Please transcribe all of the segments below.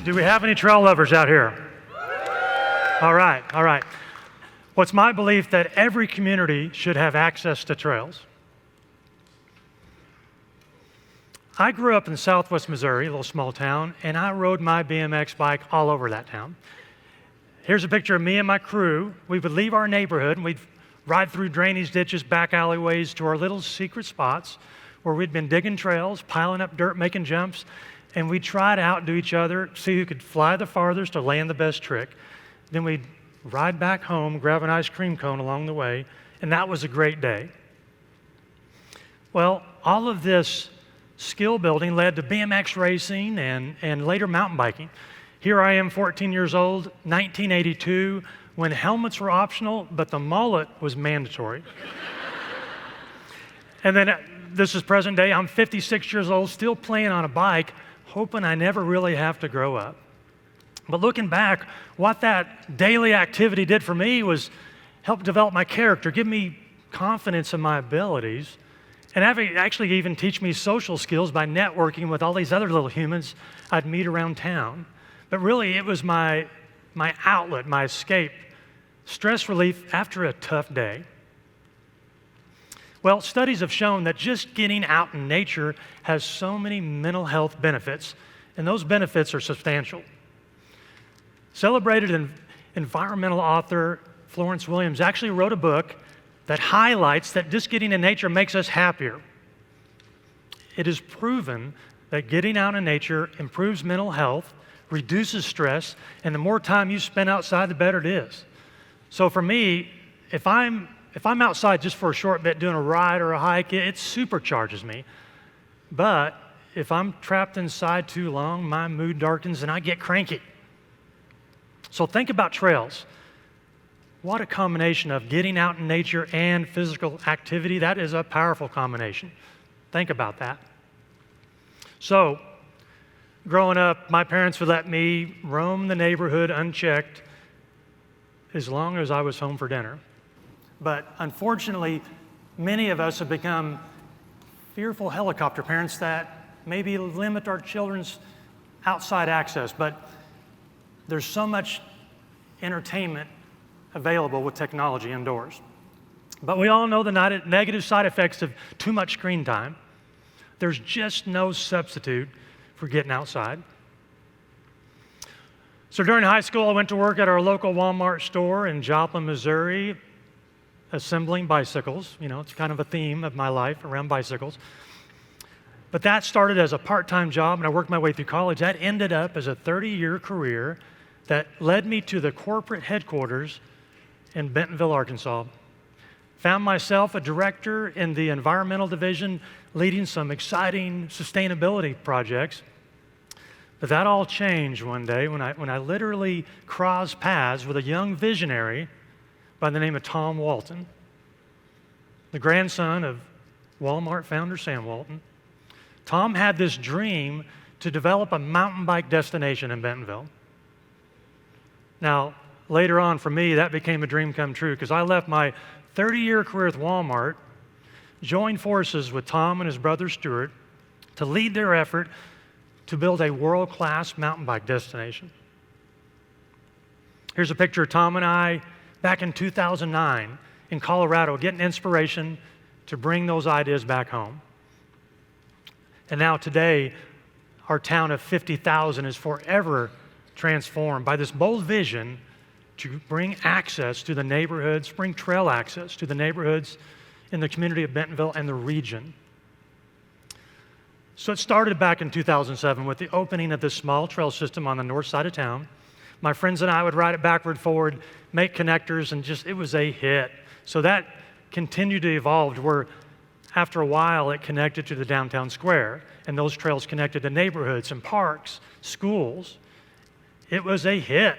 Do we have any trail lovers out here? All right, all right. Well, it's my belief that every community should have access to trails. I grew up in southwest Missouri, a little small town, and I rode my BMX bike all over that town. Here's a picture of me and my crew. We would leave our neighborhood and we'd ride through drainage ditches, back alleyways to our little secret spots where we'd been digging trails, piling up dirt, making jumps, and we'd try to outdo each other, see who could fly the farthest or land the best trick. Then we'd ride back home, grab an ice cream cone along the way, and that was a great day. Well, all of this skill building led to BMX racing and later mountain biking. Here I am, 14 years old, 1982, when helmets were optional, but the mullet was mandatory. And then this is present day, I'm 56 years old, still playing on a bike, hoping I never really have to grow up. But looking back, what that daily activity did for me was help develop my character, give me confidence in my abilities, and actually even teach me social skills by networking with all these other little humans I'd meet around town. But really, it was my outlet, my escape, stress relief after a tough day. Well, studies have shown that just getting out in nature has so many mental health benefits, and those benefits are substantial. Celebrated environmental author Florence Williams actually wrote a book that highlights that just getting in nature makes us happier. It is proven that getting out in nature improves mental health, reduces stress, and the more time you spend outside, the better it is. So for me, if I'm outside just for a short bit doing a ride or a hike, it supercharges me. But if I'm trapped inside too long, my mood darkens and I get cranky. So think about trails. What a combination of getting out in nature and physical activity. That is a powerful combination. Think about that. So, growing up, my parents would let me roam the neighborhood unchecked as long as I was home for dinner. But unfortunately, many of us have become fearful helicopter parents that maybe limit our children's outside access. But there's so much entertainment available with technology indoors. But we all know the negative side effects of too much screen time. There's just no substitute for getting outside. So during high school, I went to work at our local Walmart store in Joplin, Missouri, assembling bicycles. You know, it's kind of a theme of my life around bicycles. But that started as a part-time job, and I worked my way through college. That ended up as a 30-year career that led me to the corporate headquarters in Bentonville, Arkansas. Found myself a director in the environmental division, leading some exciting sustainability projects. But that all changed one day when I literally crossed paths with a young visionary by the name of Tom Walton, the grandson of Walmart founder Sam Walton. Tom had this dream to develop a mountain bike destination in Bentonville. Now, later on for me, that became a dream come true because I left my 30-year career with Walmart, joined forces with Tom and his brother Stuart to lead their effort to build a world-class mountain bike destination. Here's a picture of Tom and I back in 2009 in Colorado, getting inspiration to bring those ideas back home. And now today, our town of 50,000 is forever transformed by this bold vision to bring access to the neighborhoods, bring trail access to the neighborhoods in the community of Bentonville and the region. So it started back in 2007 with the opening of this small trail system on the north side of town. My friends and I would ride it backward, forward, make connectors, and it was a hit. So that continued to evolve where after a while it connected to the downtown square, and those trails connected to neighborhoods and parks, schools. It was a hit,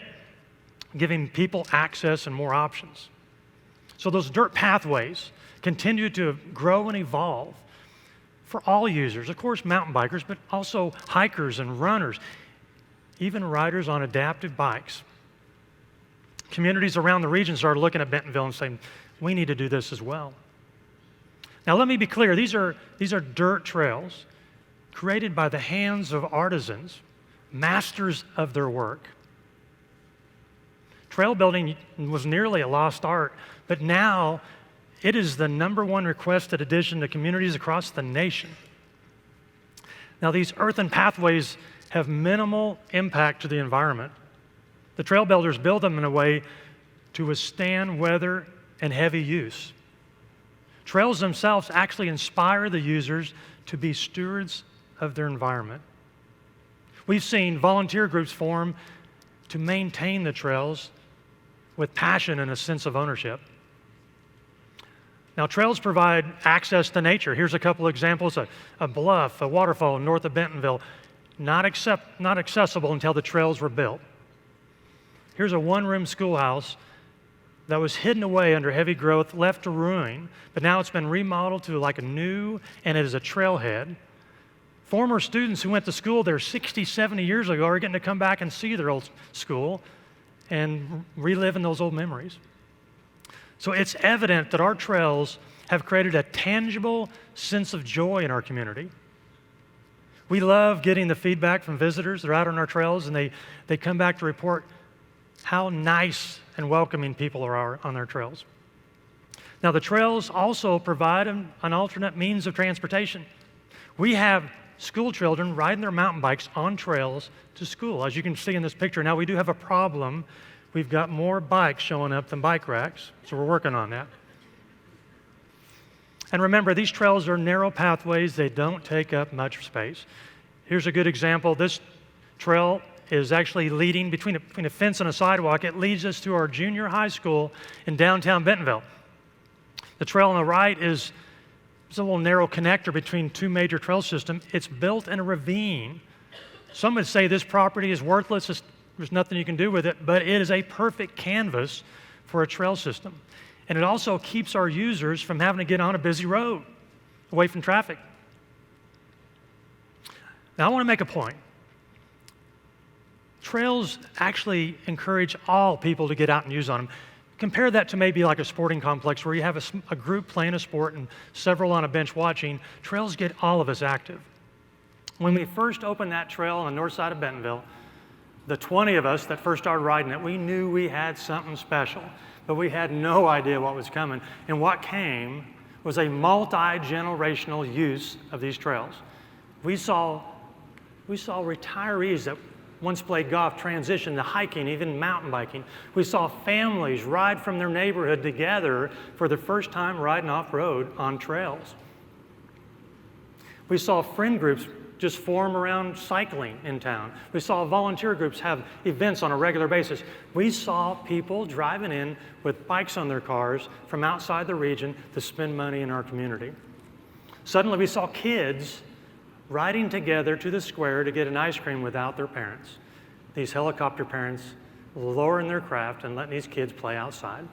giving people access and more options. So those dirt pathways continue to grow and evolve for all users, of course mountain bikers, but also hikers and runners, even riders on adaptive bikes. Communities around the region started looking at Bentonville and saying, we need to do this as well. Now let me be clear, these are dirt trails created by the hands of artisans masters of their work. Trail building was nearly a lost art, but now it is the #1 requested addition to communities across the nation. Now, these earthen pathways have minimal impact to the environment. The trail builders build them in a way to withstand weather and heavy use. Trails themselves actually inspire the users to be stewards of their environment. We've seen volunteer groups form to maintain the trails with passion and a sense of ownership. Now, trails provide access to nature. Here's a couple examples: a bluff, a waterfall north of Bentonville, not accessible until the trails were built. Here's a one-room schoolhouse that was hidden away under heavy growth, left to ruin, but now it's been remodeled to like a new, and it is a trailhead. Former students who went to school there 60, 70 years ago are getting to come back and see their old school and reliving those old memories. So it's evident that our trails have created a tangible sense of joy in our community. We love getting the feedback from visitors. They're out on our trails and they come back to report how nice and welcoming people are on their trails. Now, the trails also provide an alternate means of transportation. We have school children riding their mountain bikes on trails to school. As you can see in this picture, now we do have a problem. We've got more bikes showing up than bike racks, so we're working on that. And remember, these trails are narrow pathways. They don't take up much space. Here's a good example. This trail is actually leading between a fence and a sidewalk. It leads us to our junior high school in downtown Bentonville. The trail on the right is a little narrow connector between two major trail systems. It's built in a ravine. Some would say this property is worthless. There's nothing you can do with it, but it is a perfect canvas for a trail system. And it also keeps our users from having to get on a busy road, away from traffic. Now, I want to make a point. Trails actually encourage all people to get out and use on them. Compare that to maybe like a sporting complex where you have a group playing a sport and several on a bench watching. Trails get all of us active. When we first opened that trail on the north side of Bentonville, the 20 of us that first started riding it, we knew we had something special, but we had no idea what was coming. And what came was a multi-generational use of these trails. We saw retirees that once played golf transition to hiking, even mountain biking. We saw families ride from their neighborhood together for the first time riding off-road on trails. We saw friend groups just form around cycling in town. We saw volunteer groups have events on a regular basis. We saw people driving in with bikes on their cars from outside the region to spend money in our community. Suddenly we saw kids riding together to the square to get an ice cream without their parents. These helicopter parents lowering their craft and letting these kids play outside.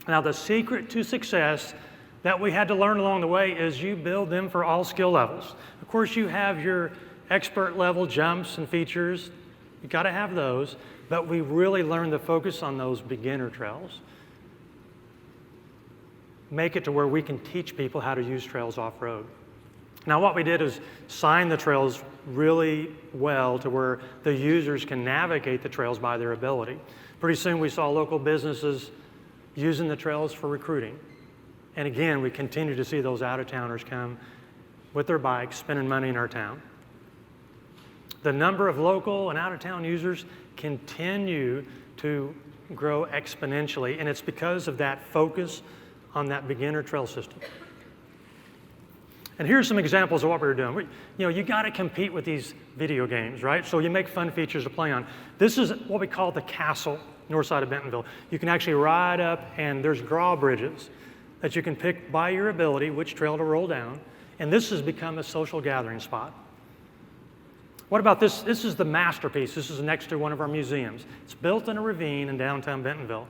Now, the secret to success that we had to learn along the way is you build them for all skill levels. Of course, you have your expert level jumps and features. You got to have those, but we really learned to focus on those beginner trails. Make it to where we can teach people how to use trails off-road. Now, what we did is sign the trails really well to where the users can navigate the trails by their ability. Pretty soon we saw local businesses using the trails for recruiting. And again, we continue to see those out-of-towners come with their bikes, spending money in our town. The number of local and out-of-town users continue to grow exponentially, and it's because of that focus on that beginner trail system. And here's some examples of what we were doing. You got to compete with these video games, right? So you make fun features to play on. This is what we call the castle, north side of Bentonville. You can actually ride up, and there's drawbridges that you can pick by your ability which trail to roll down. And this has become a social gathering spot. What about this? This is the masterpiece. This is next to one of our museums. It's built in a ravine in downtown Bentonville.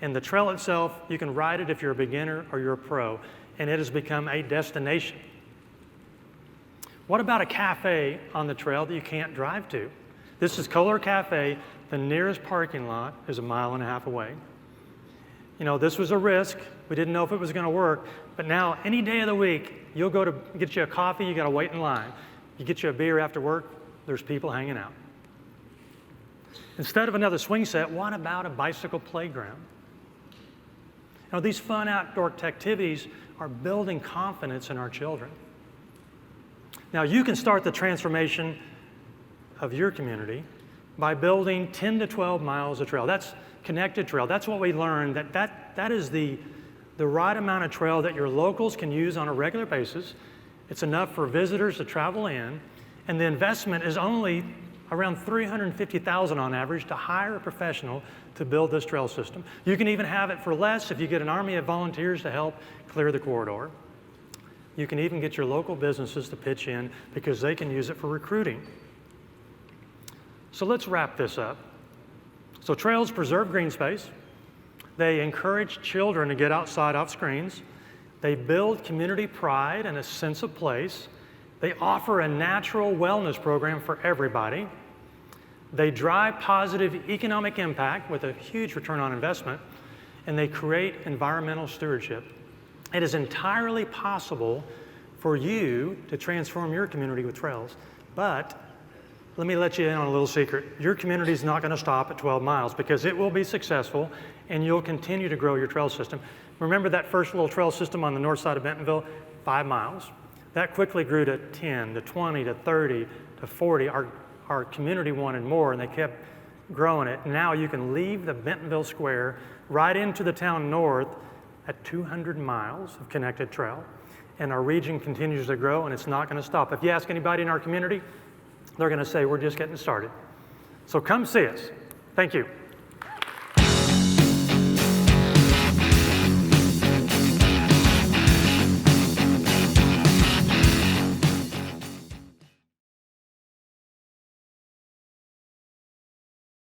And the trail itself, you can ride it if you're a beginner or you're a pro. And it has become a destination. What about a cafe on the trail that you can't drive to? This is Kohler Cafe. The nearest parking lot is 1.5 miles away. This was a risk. We didn't know if it was going to work. But now, any day of the week, you'll go to get you a coffee, you got to wait in line. You get you a beer after work, there's people hanging out. Instead of another swing set, what about a bicycle playground? Now, these fun outdoor activities are building confidence in our children. Now, you can start the transformation of your community by building 10 to 12 miles of trail. That's connected trail. That's what we learned, that is the right amount of trail that your locals can use on a regular basis. It's enough for visitors to travel in, and the investment is only around $350,000 on average to hire a professional to build this trail system. You can even have it for less if you get an army of volunteers to help clear the corridor. You can even get your local businesses to pitch in because they can use it for recruiting. So let's wrap this up. So trails preserve green space. They encourage children to get outside off screens. They build community pride and a sense of place. They offer a natural wellness program for everybody. They drive positive economic impact with a huge return on investment, and they create environmental stewardship. It is entirely possible for you to transform your community with trails, but let me let you in on a little secret. Your community is not going to stop at 12 miles because it will be successful and you'll continue to grow your trail system. Remember that first little trail system on the north side of Bentonville? 5 miles. That quickly grew to 10, to 20, to 30, to 40. Our community wanted more and they kept growing it. Now you can leave the Bentonville Square right into the town north at 200 miles of connected trail. And our region continues to grow and it's not going to stop. If you ask anybody in our community, they're going to say, we're just getting started. So come see us. Thank you.